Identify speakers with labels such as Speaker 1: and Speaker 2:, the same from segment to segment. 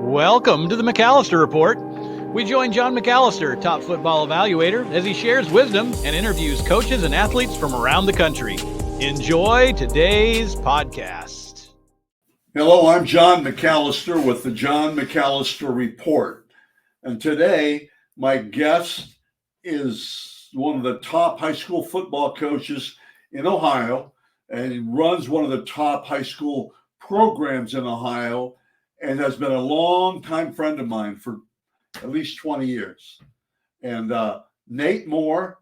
Speaker 1: Welcome to the McAllister Report. We join John McAllister, top football evaluator, as he shares wisdom and interviews coaches and athletes from around the country. Enjoy today's podcast.
Speaker 2: Hello, I'm John McAllister with the John McAllister Report. And today, my guest is one of the top high school football coaches in Ohio, and he runs one of the top high school programs in Ohio, and has been a long-time friend of mine for at least 20 years. And Nate Moore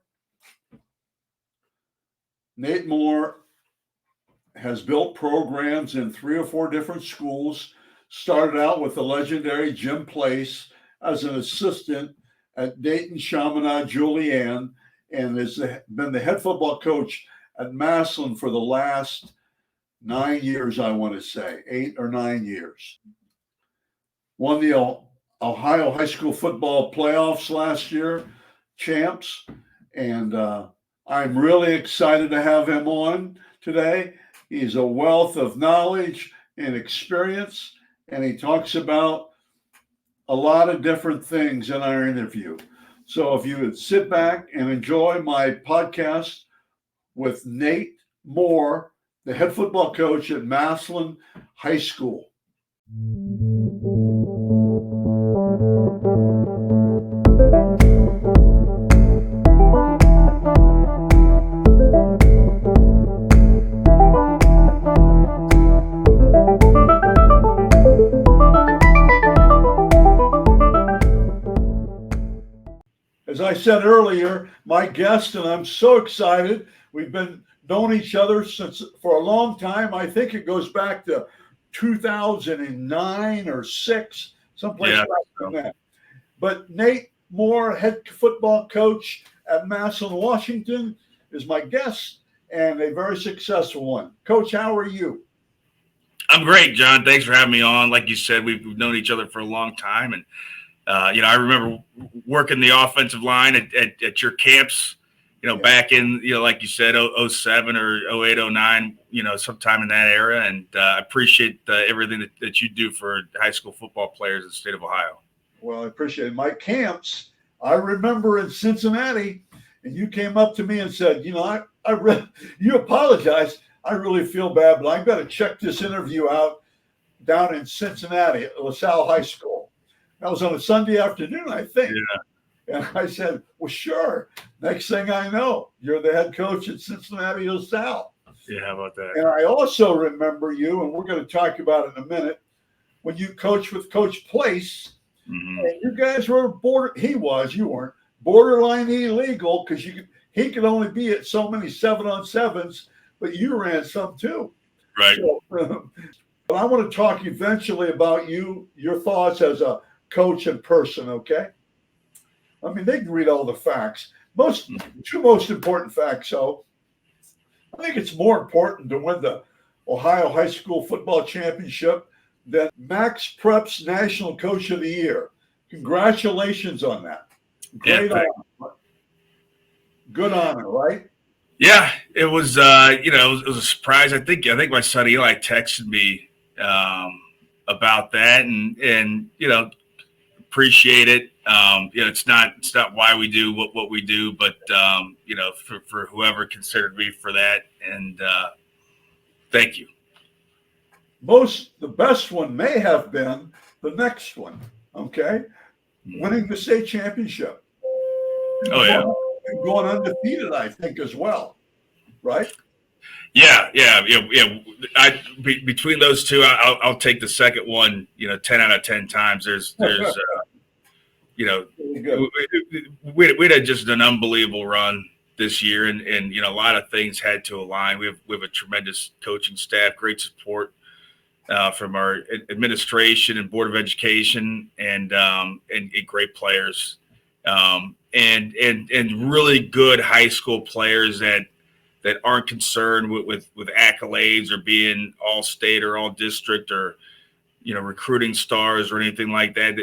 Speaker 2: has built programs in 3 or 4 different schools, started out with the legendary Jim Place as an assistant at Dayton, Chaminade, Julienne, and has been the head football coach at Massillon for the last 9 years, I want to say, 8 or 9 years. Won the Ohio High School Football Playoffs last year, champs, and I'm really excited to have him on today. He's a wealth of knowledge and experience, and he talks about a lot of different things in our interview. So if you would sit back and enjoy my podcast with Nate Moore, the head football coach at Massillon High School. As I said earlier, my guest, and I'm so excited, we've been known each other for a long time. I think it goes back to 2009 or 6, someplace back from that. But Nate Moore, head football coach at Massillon, Washington, is my guest, and a very successful one. Coach, how are you?
Speaker 3: I'm great, John. Thanks for having me on. Like you said, we've known each other for a long time, and I remember working the offensive line at your camps, back in, like you said, 07 or 08, 09, sometime in that era. And I appreciate everything that you do for high school football players in the state of Ohio. Well,
Speaker 2: I appreciate it. My camps, I remember in Cincinnati, and you came up to me and said, you apologized. I really feel bad, but I've got to check this interview out down in Cincinnati at LaSalle High School. That was on a Sunday afternoon, I think. Yeah. And I said, well, sure. Next thing I know, you're the head coach at Cincinnati LaSalle.
Speaker 3: Yeah, how about that?
Speaker 2: And I also remember you, and we're going to talk about it in a minute, when you coached with Coach Place. Mm-hmm. And you guys were you weren't, borderline illegal, because he could only be at so many 7-on-7s, but you ran some too.
Speaker 3: Right.
Speaker 2: So, but I want to talk eventually about your thoughts as a coach and person, okay? I mean, they can read all the facts. Two most important facts, so I think it's more important to win the Ohio High School Football Championship than Max Prep's National Coach of the Year. Congratulations on that. Great honor. Good honor, right?
Speaker 3: Yeah, it was. It was a surprise. I think my son Eli texted me about that, and appreciate it. It's not why we do what we do, but for whoever considered me for that, and thank you.
Speaker 2: The best one may have been the next one. Okay, winning the state championship. Going undefeated, I think, as well, right?
Speaker 3: Yeah. Between those two, I'll take the second one. 10 out of 10 times. There's we had just an unbelievable run this year, and a lot of things had to align. We have a tremendous coaching staff, great support from our administration and Board of Education, and great players, and really good high school players that aren't concerned with accolades or being all state or all district or recruiting stars or anything like that.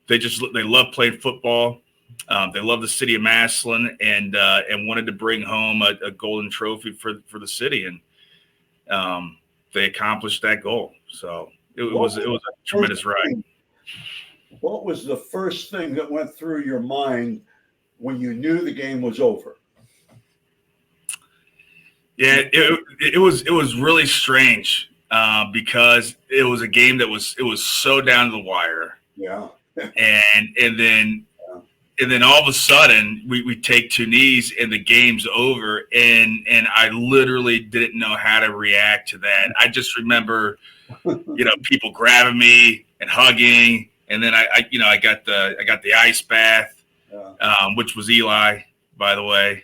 Speaker 3: They love playing football. They love the city of Massillon and wanted to bring home a golden trophy for the city, and they accomplished that goal. So it was a tremendous ride.
Speaker 2: What was the first thing that went through your mind when you knew the game was over?
Speaker 3: Yeah, it was really strange because it was a game that was so down to the wire.
Speaker 2: Yeah.
Speaker 3: and then all of a sudden we take two knees and the game's over, and I literally didn't know how to react to that. I just remember, people grabbing me and hugging, and then I got the ice bath, which was Eli, by the way.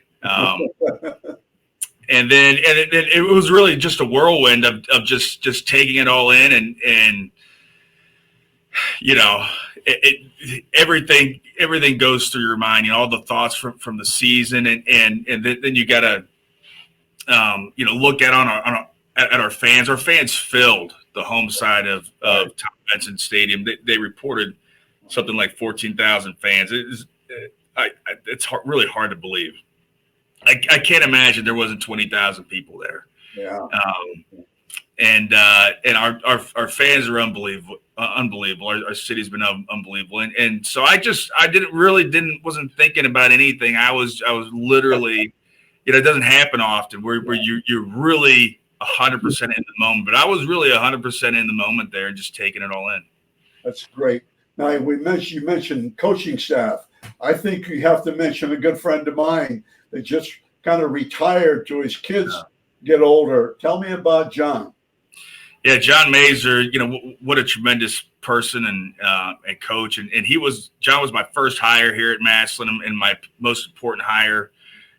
Speaker 3: And then it was really just a whirlwind of just taking it all in, and everything goes through your mind, all the thoughts from the season, and then you got to look at our fans. Our fans filled the home side of Tom Benson Stadium. They reported something like 14,000 fans. It's really hard to believe. I can't imagine there wasn't 20,000 people there.
Speaker 2: Yeah.
Speaker 3: And our fans are unbelievable. Our city's been unbelievable. And so I wasn't thinking about anything. I was literally, it doesn't happen often where you're really 100% in the moment, but I was really 100% in the moment there, just taking it all in.
Speaker 2: That's great. Now you mentioned coaching staff. I think you have to mention a good friend of mine that just kind of retired to his kids get older. Tell me about John.
Speaker 3: Yeah, John Mazer, what a tremendous person and coach. And John was my first hire here at Massillon and my most important hire.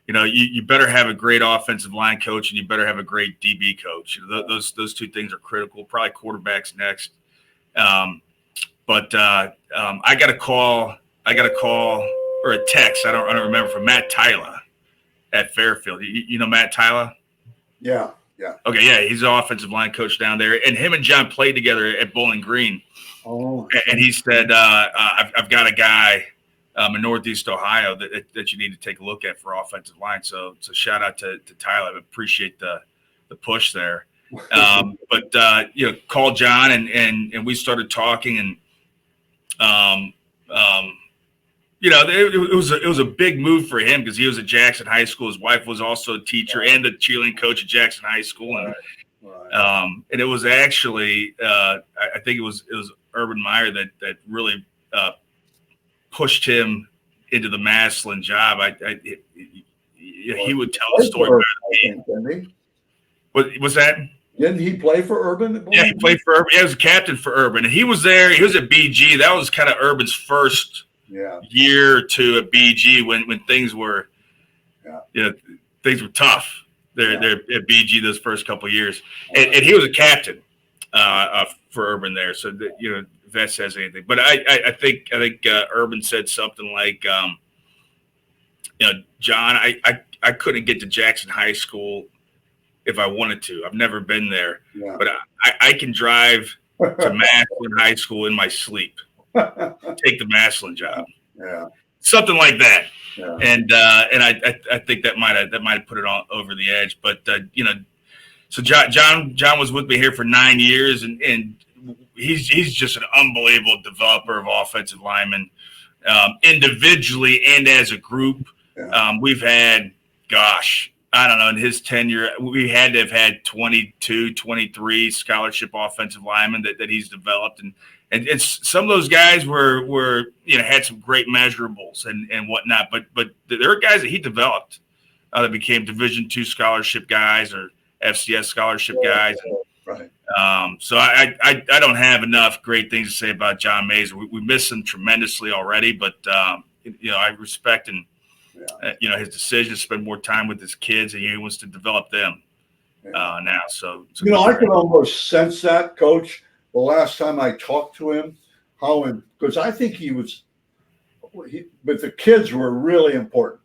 Speaker 3: You better have a great offensive line coach and you better have a great DB coach. Those two things are critical, probably quarterbacks next. But I got a call or a text, I don't remember, from Matt Tyler at Fairfield. You know Matt Tyler?
Speaker 2: Yeah. Yeah.
Speaker 3: Okay, yeah, he's the offensive line coach down there, and him and John played together at Bowling Green.
Speaker 2: Oh.
Speaker 3: And he said, "I've got a guy in Northeast Ohio that you need to take a look at for offensive line." So shout out to Tyler. I appreciate the push there. But called John and we started talking, and it was a big move for him because he was at Jackson High School. His wife was also a teacher and the cheerleading coach at Jackson High School, and it was actually I think it was Urban Meyer that really pushed him into the Massillon job. He would tell the story about me. What was that?
Speaker 2: Didn't he play for Urban?
Speaker 3: Yeah, he played for Urban. Yeah, he was a captain for Urban, and he was there. He was at BG. That was kind of Urban's first year or two at BG when things were, things were tough. They're at BG those first couple of years, and he was a captain for Urban there. So that, if that says anything, but I think Urban said something like, John, I couldn't get to Jackson High School if I wanted to. I've never been there, but I can drive to Massillon High School in my sleep. Take the Massillon job.
Speaker 2: Yeah.
Speaker 3: Something like that.
Speaker 2: Yeah.
Speaker 3: And I think that might have put it on over the edge. But so John was with me here for 9 years, and he's just an unbelievable developer of offensive linemen, individually and as a group.
Speaker 2: Yeah.
Speaker 3: We've had, I don't know, in his tenure, we had to have had 22, 23 scholarship offensive linemen that he's developed. And some of those guys were had some great measurables and whatnot. But there are guys that he developed that became Division II scholarship guys or FCS scholarship guys.
Speaker 2: Right.
Speaker 3: So I don't have enough great things to say about John Mazer. We miss him tremendously already, but I respect and his decision to spend more time with his kids, and he wants to develop them now. So
Speaker 2: I can almost sense that, Coach. The last time I talked to him, because I think but the kids were really important.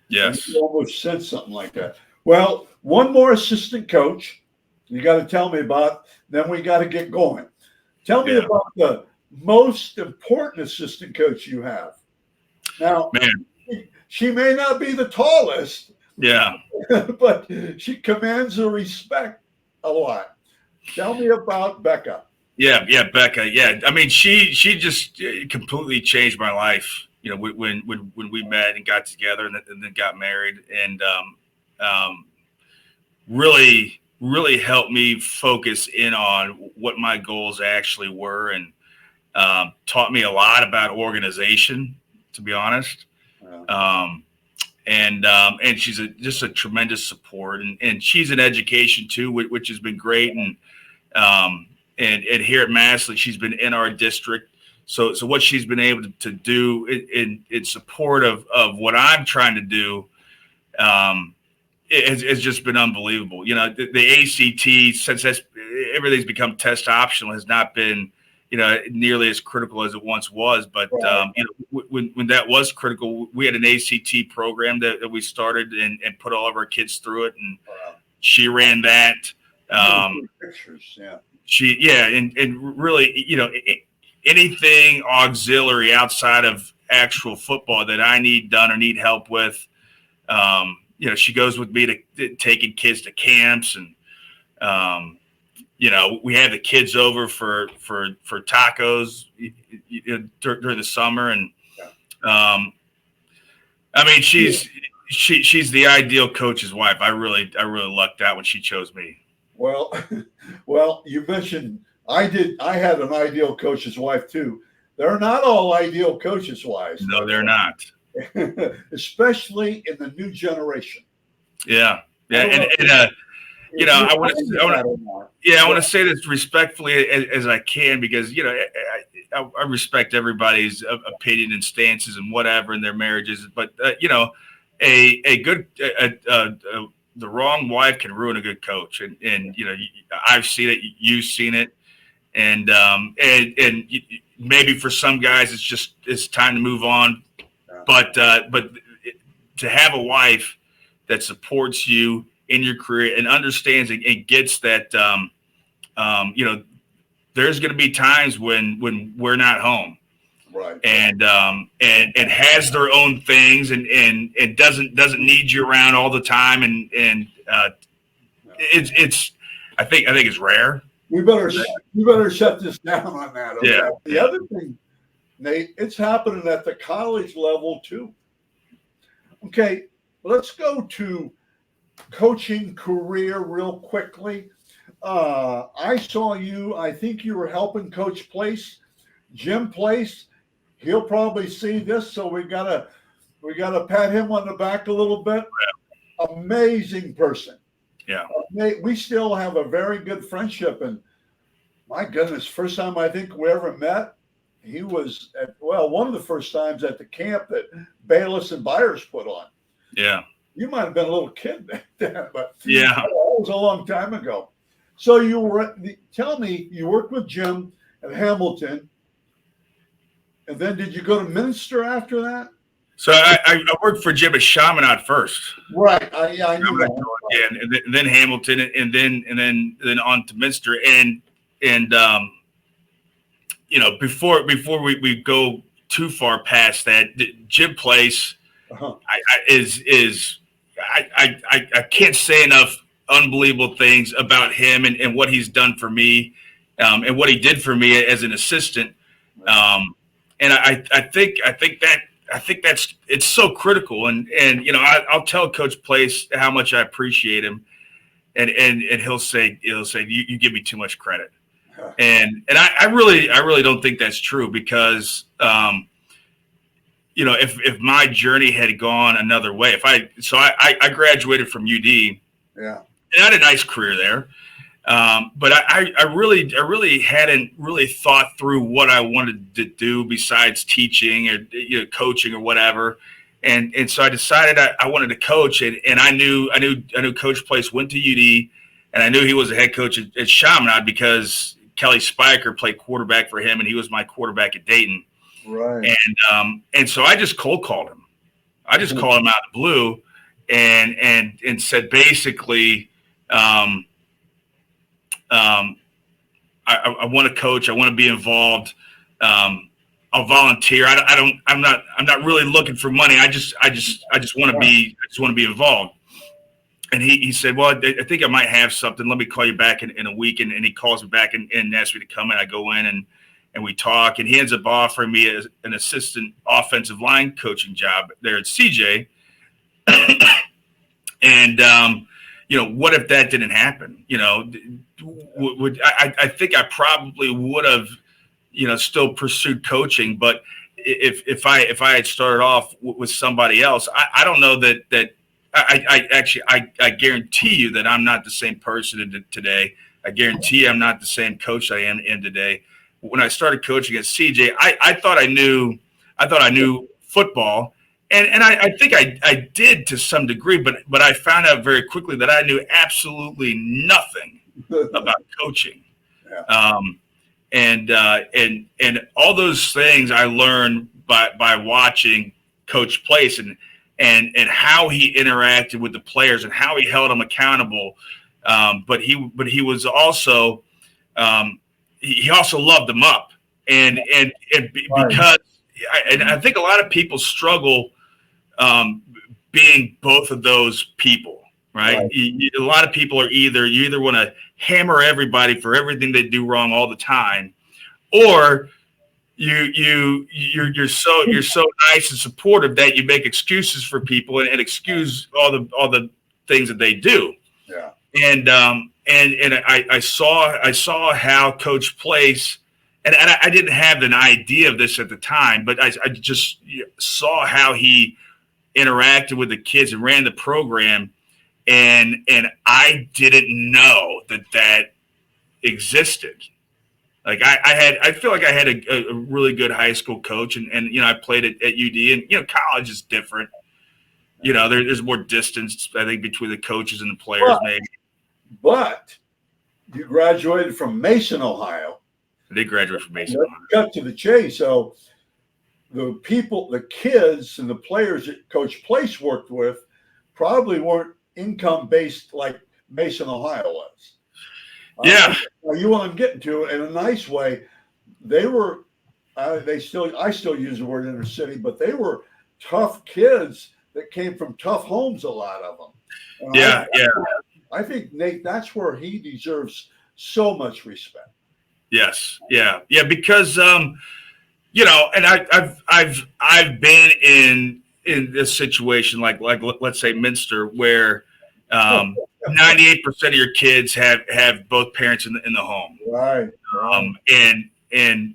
Speaker 3: Yes.
Speaker 2: You almost sense something like that. Well, one more assistant coach you got to tell me about, then we got to get going. Tell me about the most important assistant coach you have. Now, she may not be the tallest.
Speaker 3: Yeah.
Speaker 2: But she commands the respect a lot. Tell me about Becca.
Speaker 3: Yeah, Becca. Yeah, I mean, she just completely changed my life. You know, when we met and got together and then got married, and really helped me focus in on what my goals actually were, and taught me a lot about organization, to be honest.
Speaker 2: Yeah.
Speaker 3: And she's just a tremendous support, and she's in education too, which has been great. And here at Massillon, she's been in our district. So what she's been able to do in support of what I'm trying to do, it's just been unbelievable. You know, the ACT, since everything's become test optional, has not been, you know, nearly as critical as it once was. But
Speaker 2: Right.
Speaker 3: you know, when that was critical, we had an ACT program that we started and put all of our kids through it, and
Speaker 2: Wow.
Speaker 3: she ran that.
Speaker 2: Pictures, yeah.
Speaker 3: And really, you know, anything auxiliary outside of actual football that I need done or need help with, you know, she goes with me to taking kids to camps, and you know, we had the kids over for tacos during the summer, and I mean, she's the ideal coach's wife. I really lucked out when she chose me.
Speaker 2: Well, you mentioned I had an ideal coach's wife too. They're not all ideal coaches' wives.
Speaker 3: No, they're not.
Speaker 2: Especially in the new generation.
Speaker 3: Yeah. And you know, I want to say this respectfully as I can, because, you know, I respect everybody's opinion and stances and whatever in their marriages, but you know, the wrong wife can ruin a good coach, and you know, I've seen it, you've seen it, and maybe for some guys it's time to move on, but to have a wife that supports you in your career and understands and gets that, you know, there's going to be times when we're not home,
Speaker 2: right,
Speaker 3: and has their own things, and doesn't need you around all the time, and it's I think it's rare.
Speaker 2: We better shut this down on that. Okay?
Speaker 3: Yeah.
Speaker 2: The other thing, Nate, it's happening at the college level too. Okay, let's go to coaching career real quickly. I saw you. I think you were helping Coach Jim Place. He'll probably see this, so we gotta pat him on the back a little bit. Yeah. Amazing person.
Speaker 3: Yeah.
Speaker 2: We still have a very good friendship, and my goodness, first time I think we ever met, he was at one of the first times at the camp that Bayless and Byers put on.
Speaker 3: Yeah.
Speaker 2: You might have been a little kid back then, but
Speaker 3: yeah,
Speaker 2: that was a long time ago. So tell me, you worked with Jim at Hamilton, and then did you go to Minster after that?
Speaker 3: So I worked for Jim at Chaminade first.
Speaker 2: Right. I knew that.
Speaker 3: Yeah, and then Hamilton, and then on to Minster, and you know, before we go too far past that, Jim Place, I can't say enough unbelievable things about him and what he's done for me, and what he did for me as an assistant. And I think that's it's so critical. And you know, I'll tell Coach Place how much I appreciate him, and he'll say you give me too much credit. And I really don't think that's true, because you know, if my journey had gone another way, I graduated from UD.
Speaker 2: Yeah.
Speaker 3: And I had a nice career there. But I really hadn't really thought through what I wanted to do besides teaching or, you know, coaching or whatever. And so I decided I wanted to coach, and I knew Coach Place went to UD, and I knew he was a head coach at Chaminade because Kelly Spiker played quarterback for him, and he was my quarterback at Dayton.
Speaker 2: Right.
Speaker 3: And so I just cold called him. I just called him out of the blue and said basically, I want to coach. I want to be involved. I'll volunteer. I'm not really looking for money. I just want to be involved. and he said, well, I think I might have something. Let me call you back in a week. And he calls me back and asks me to come in. I go in and we talk. And he ends up offering me an assistant offensive line coaching job there at CJ. And, what if that didn't happen? I think I probably would have, still pursued coaching. But if I had started off with somebody else, I don't know that I guarantee you that I'm not the same person today. I guarantee you I'm not the same coach I am today. When I started coaching at CJ, I thought I knew football, and I think I did to some degree, but I found out very quickly that I knew absolutely nothing about coaching.
Speaker 2: Yeah.
Speaker 3: And all those things I learned by watching Coach Place and how he interacted with the players and how he held them accountable. But he was also he also loved them up, and because I think a lot of people struggle being both of those people, right? A lot of people are you either want to hammer everybody for everything they do wrong all the time, or you're so nice and supportive that you make excuses for people and excuse all the things that they do.
Speaker 2: Yeah.
Speaker 3: And I saw how Coach Place, and I didn't have an idea of this at the time, but I just saw how he interacted with the kids and ran the program, and I didn't know that existed. Like I feel like I had a really good high school coach, and I played at UD, and college is different. There's more distance, I think, between the coaches and the players. Maybe.
Speaker 2: But you graduated from Mason, Ohio.
Speaker 3: I did graduate from Mason, Ohio.
Speaker 2: Cut to the chase. So the kids and the players that Coach Place worked with probably weren't income based like Mason, Ohio was.
Speaker 3: Yeah.
Speaker 2: You what I'm getting to in a nice way. They were, I still use the word inner city, but they were tough kids that came from tough homes, a lot of them.
Speaker 3: Yeah.
Speaker 2: I think, Nate, that's where he deserves so much respect.
Speaker 3: Yes. Yeah. Because, and I've been in this situation, like let's say Minster, where, 98% of your kids have both parents in the home.
Speaker 2: Right.
Speaker 3: And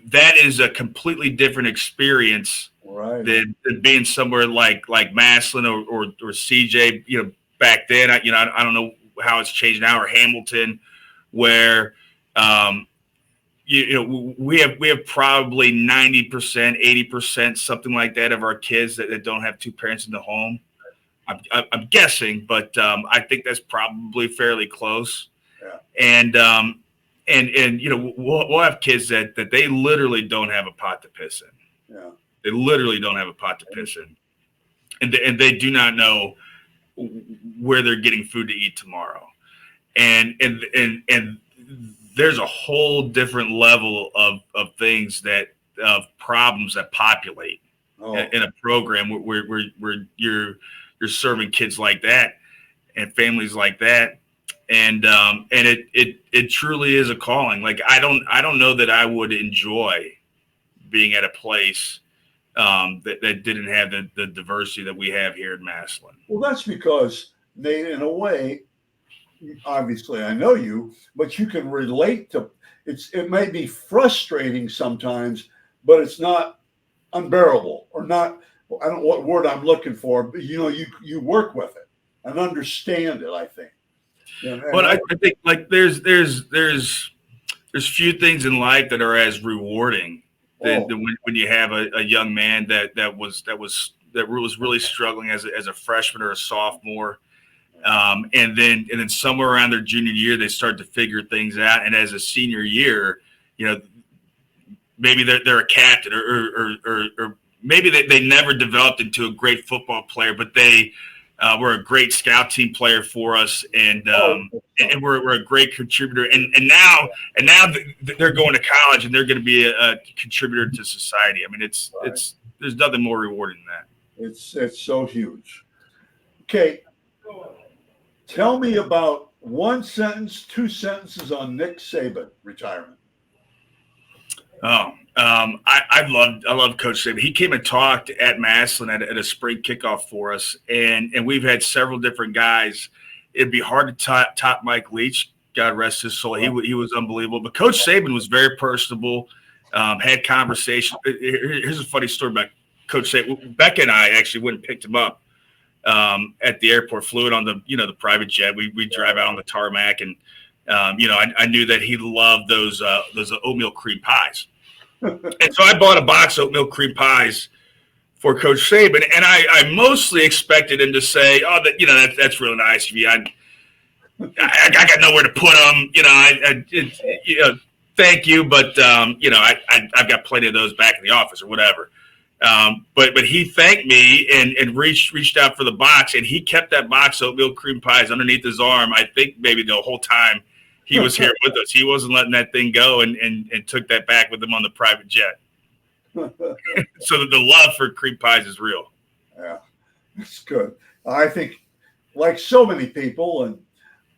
Speaker 3: that is a completely different experience,
Speaker 2: right,
Speaker 3: than being somewhere like Massillon or CJ, back then. I don't know how it's changed now, or Hamilton, where we have probably 90%, 80%, something like that, of our kids that don't have two parents in the home. I'm guessing, but I think that's probably fairly close.
Speaker 2: Yeah.
Speaker 3: And we'll have kids that they literally don't have a pot to piss in.
Speaker 2: Yeah.
Speaker 3: They literally don't have a pot to piss in, and they do not know where they're getting food to eat tomorrow. And there's a whole different level of things of problems that populate in a program where you're serving kids like that and families like that. And it truly is a calling. Like, I don't know that I would enjoy being at a place that didn't have the diversity that we have here in Massillon.
Speaker 2: Well, that's because, Nate, in a way, obviously I know you, but you can relate to it may be frustrating sometimes, but it's not unbearable, or not, I don't know what word I'm looking for, but you work with it and understand it, I think.
Speaker 3: But I think, like, there's few things in life that are as rewarding than when you have a young man that was really struggling as a freshman or a sophomore, and then somewhere around their junior year they start to figure things out, and as a senior year, maybe they're a captain, or maybe they never developed into a great football player, but they were a great scout team player for us, and we're a great contributor. And now they're going to college, and they're going to be a contributor to society. I mean, it's there's nothing more rewarding than that.
Speaker 2: It's so huge. Okay, Tell me about one sentence, two sentences on Nick Saban retirement.
Speaker 3: I love Coach Saban. He came and talked at Massillon at a spring kickoff for us, and we've had several different guys. It'd be hard to top Mike Leach. God rest his soul. He was unbelievable. But Coach Saban was very personable. Had conversation. Here's a funny story about Coach Saban. Becca and I actually went and picked him up at the airport. Flew it on the private jet. We drive out on the tarmac, and I knew that he loved those oatmeal cream pies. And so I bought a box of oatmeal cream pies for Coach Saban, and I mostly expected him to say, "Oh, that's really nice of you. I got nowhere to put them. Thank you, but I've got plenty of those back in the office or whatever." But he thanked me and reached out for the box, and he kept that box of oatmeal cream pies underneath his arm. I think maybe the whole time he was here with us. He wasn't letting that thing go, and took that back with him on the private jet. So the love for cream pies is real.
Speaker 2: Yeah, it's good. I think, like so many people, and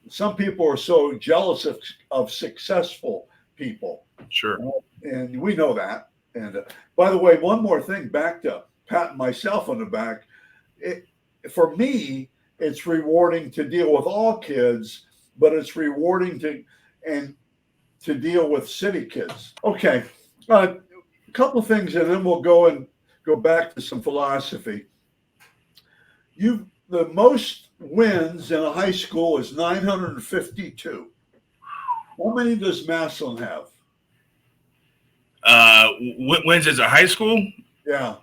Speaker 2: some people are so jealous of successful people.
Speaker 3: Sure.
Speaker 2: And we know that. And by the way, one more thing, back to patting myself on the back. For me, it's rewarding to deal with all kids, but it's rewarding to deal with city kids. Okay, a couple things, and then we'll go back to some philosophy. The most wins in a high school is 952. How many does Massillon have?
Speaker 3: Wins as a high school?
Speaker 2: Yeah.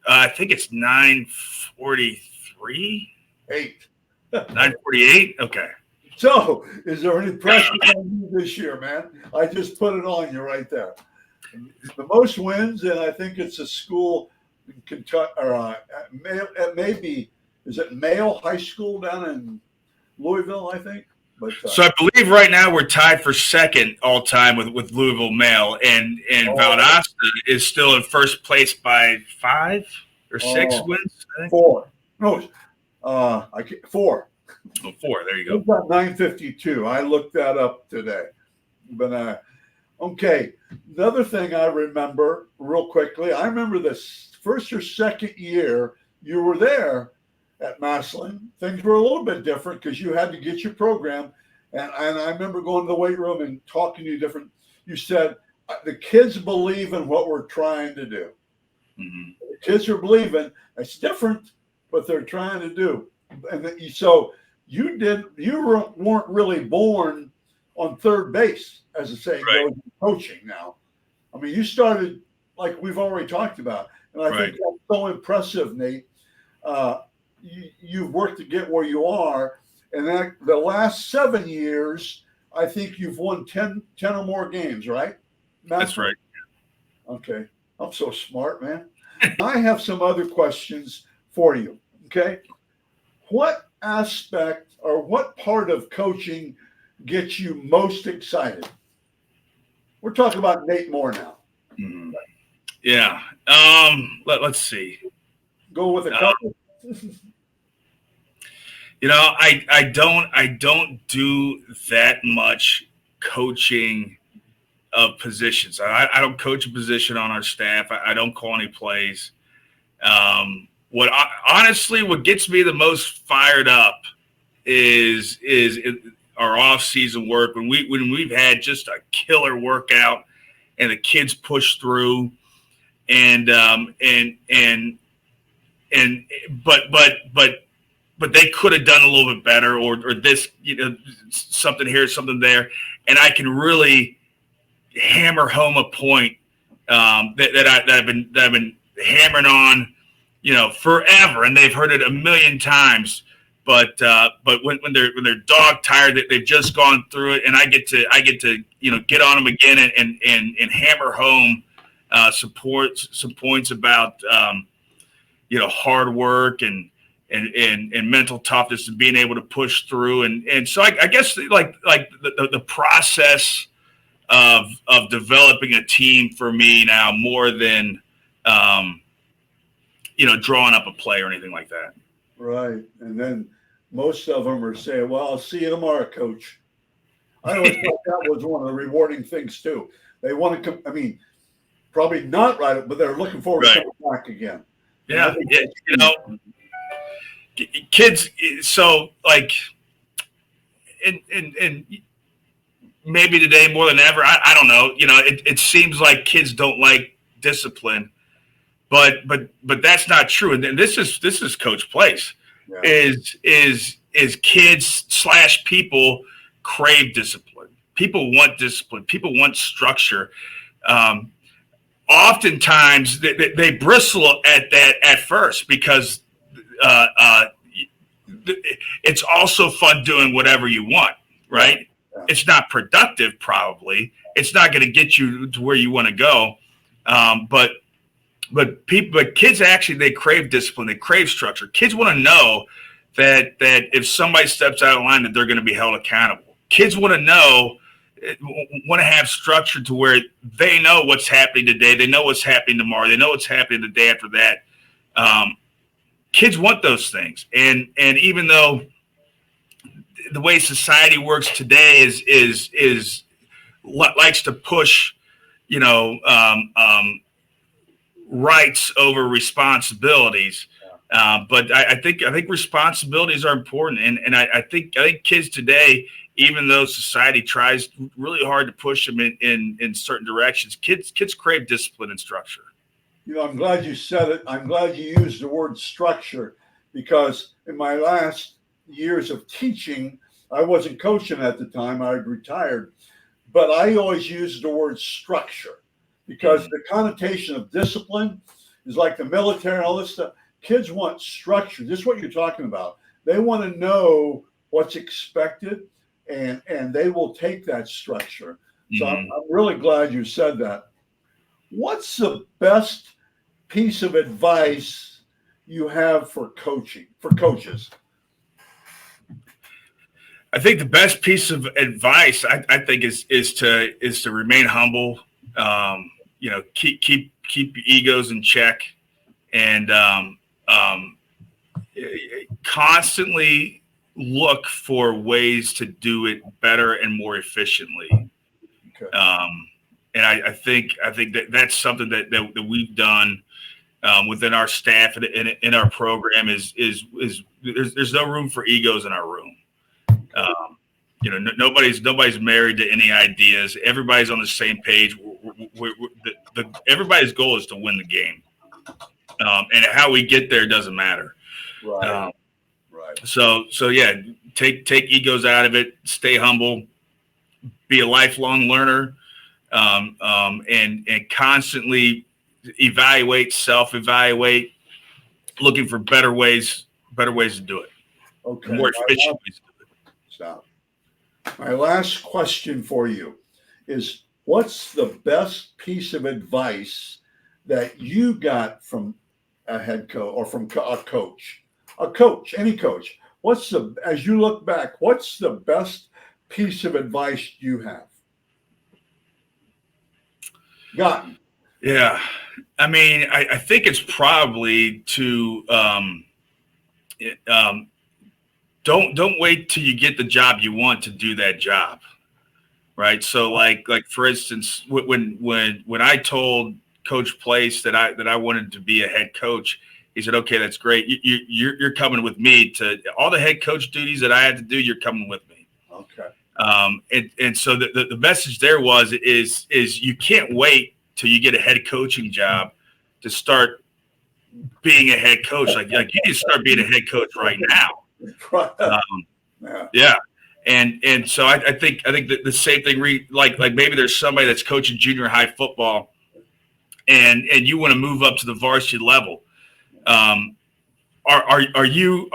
Speaker 3: I think it's 943.
Speaker 2: 8.
Speaker 3: 948? Okay.
Speaker 2: So, is there any pressure on you this year, man? I just put it on you right there. The most wins, and I think it's a school in Kentucky, or maybe, is it Male High School down in Louisville, I think? But,
Speaker 3: so I believe right now we're tied for second all time with Louisville Male, and Valdosta is still in first place by 5 or 6 wins. I think.
Speaker 2: 4. No, 4.
Speaker 3: Oh, 4. There you go.
Speaker 2: We've got 952. I looked that up today. But okay, the other thing I remember real quickly, I remember this first or second year you were there at Massillon. Things were a little bit different because you had to get your program. And I remember going to the weight room and talking to you different. You said, the kids believe in what we're trying to do.
Speaker 3: Mm-hmm.
Speaker 2: The kids are believing. It's different, but they're trying to do. And so you weren't really born on third base, as the saying goes, in coaching now. I mean, you started like we've already talked about. And I think that's so impressive, Nate. You've worked to get where you are. And then the last 7 years, I think you've won 10 or more games, right?
Speaker 3: That's right.
Speaker 2: Okay. I'm so smart, man. I have some other questions for you, okay? What aspect or what part of coaching gets you most excited? We're talking about Nate Moore now.
Speaker 3: Mm-hmm. Yeah. Let's see.
Speaker 2: Go with a couple.
Speaker 3: I don't do that much coaching of positions. I don't coach a position on our staff. I don't call any plays. What gets me the most fired up is our off-season work when we've had just a killer workout and the kids push through but they could have done a little bit better, or this, something here, something there, and I can really hammer home a point that I've been hammering on, forever, and they've heard it a million times. But when they're dog tired, that they've just gone through it, and I get to get on them again and hammer home some points about hard work and mental toughness and being able to push through. And so I guess like the process of developing a team for me now more than, drawing up a play or anything like that.
Speaker 2: Right. And then most of them are saying, well, I'll see you tomorrow, coach. I always thought that was one of the rewarding things too. They want to come, I mean, probably not right, but they're looking forward to coming back again.
Speaker 3: Yeah. Kids, so like, and maybe today more than ever, I don't know. It seems like kids don't like discipline, but that's not true. And this is Coach Place. Yeah. Is kids / people crave discipline. People want discipline. People want structure. Oftentimes they bristle at that at first because it's also fun doing whatever you want, right? Yeah. It's not productive, probably. It's not going to get you to where you want to go. But kids actually, they crave discipline. They crave structure. Kids want to know that if somebody steps out of line, that they're going to be held accountable. Kids want to have structure to where they know what's happening today. They know what's happening tomorrow. They know what's happening the day after that. Kids want those things. And even though the way society works today is likes to push, rights over responsibilities. But I think responsibilities are important. And I think kids today, even though society tries really hard to push them in certain directions, kids crave discipline and structure.
Speaker 2: I'm glad you said it. I'm glad you used the word structure, because in my last years of teaching, I wasn't coaching at the time. I had retired. But I always used the word structure because the connotation of discipline is like the military and all this stuff. Kids want structure. This is what you're talking about. They want to know what's expected, and they will take that structure. So I'm really glad you said that. What's the best piece of advice you have for coaches?
Speaker 3: I think the best piece of advice I think is to remain humble. Keep your egos in check, and constantly look for ways to do it better and more efficiently. Okay. And I think that's something that we've done within our staff and in our program is there's no room for egos in our room. Nobody's married to any ideas. Everybody's on the same page. Everybody's goal is to win the game, and how we get there doesn't matter.
Speaker 2: Right. Right.
Speaker 3: So yeah, take egos out of it. Stay humble. Be a lifelong learner. And constantly self-evaluate, looking for better ways to do it.
Speaker 2: Okay.
Speaker 3: More efficient ways to do it.
Speaker 2: Stop. My last question for you is, what's the best piece of advice that you got from a head coach or from a coach? Any coach. As you look back, what's the best piece of advice you have gotten?
Speaker 3: Yeah. I mean, I think it's probably to don't wait till you get the job you want to do that job. Right. So like for instance, when I told Coach Place that I wanted to be a head coach, he said, okay, that's great. You're coming with me to all the head coach duties that I had to do. You're coming with me.
Speaker 2: Okay.
Speaker 3: And so the message there is you can't wait till you get a head coaching job to start being a head coach. Like you need to start being a head coach right now. Yeah. And so I think that the same thing, like maybe there's somebody that's coaching junior high football and you want to move up to the varsity level. Are you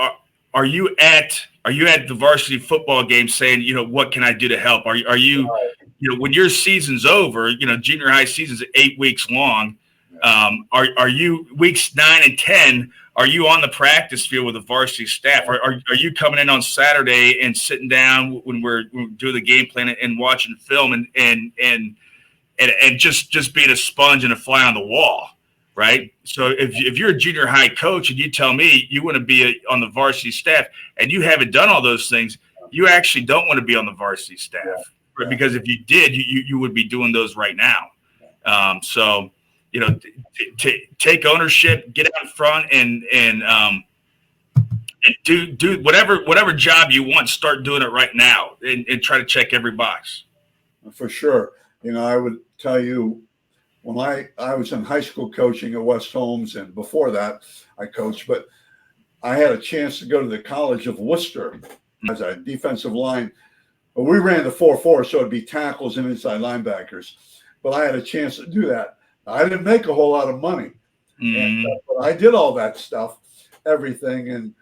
Speaker 3: at the varsity football game saying, what can I do to help? Are you, when your season's over, junior high season's 8 weeks long. Are you weeks 9 and 10? Are you on the practice field with the varsity staff? Are you coming in on Saturday and sitting down when we're doing the game plan and watching film and just being a sponge and a fly on the wall? right? So if you're a junior high coach and you tell me you want to be on the varsity staff and you haven't done all those things, you actually don't want to be on the varsity staff, right? Because if you did, you would be doing those right now. So, you know, take ownership, get out front, and do whatever job you want. Start doing it right now, and try to check every box.
Speaker 2: For sure. You know, I would tell you, when I was in high school coaching at West Holmes, and before that I coached, but I had a chance to go to the College of Worcester as a defensive line. We ran the 4-4, so it'd be tackles and inside linebackers. But I had a chance to do that. I didn't make a whole lot of money, but I did all that stuff, everything. And,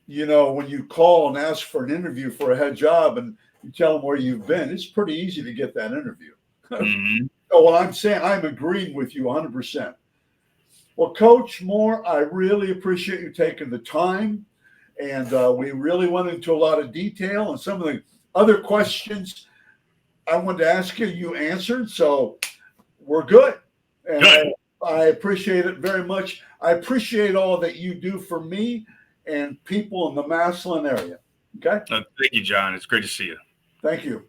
Speaker 2: you know, when you call and ask for an interview for a head job and you tell them where you've been, it's pretty easy to get that interview. So what I'm saying, I'm agreeing with you 100%. Well, Coach Moore, I really appreciate you taking the time. And we really went into a lot of detail, and some of the other questions I wanted to ask you, you answered. So we're good. And
Speaker 3: Good.
Speaker 2: I appreciate it very much. I appreciate all that you do for me and people in the Massillon area. Okay.
Speaker 3: Thank you, John. It's great to see you.
Speaker 2: Thank you.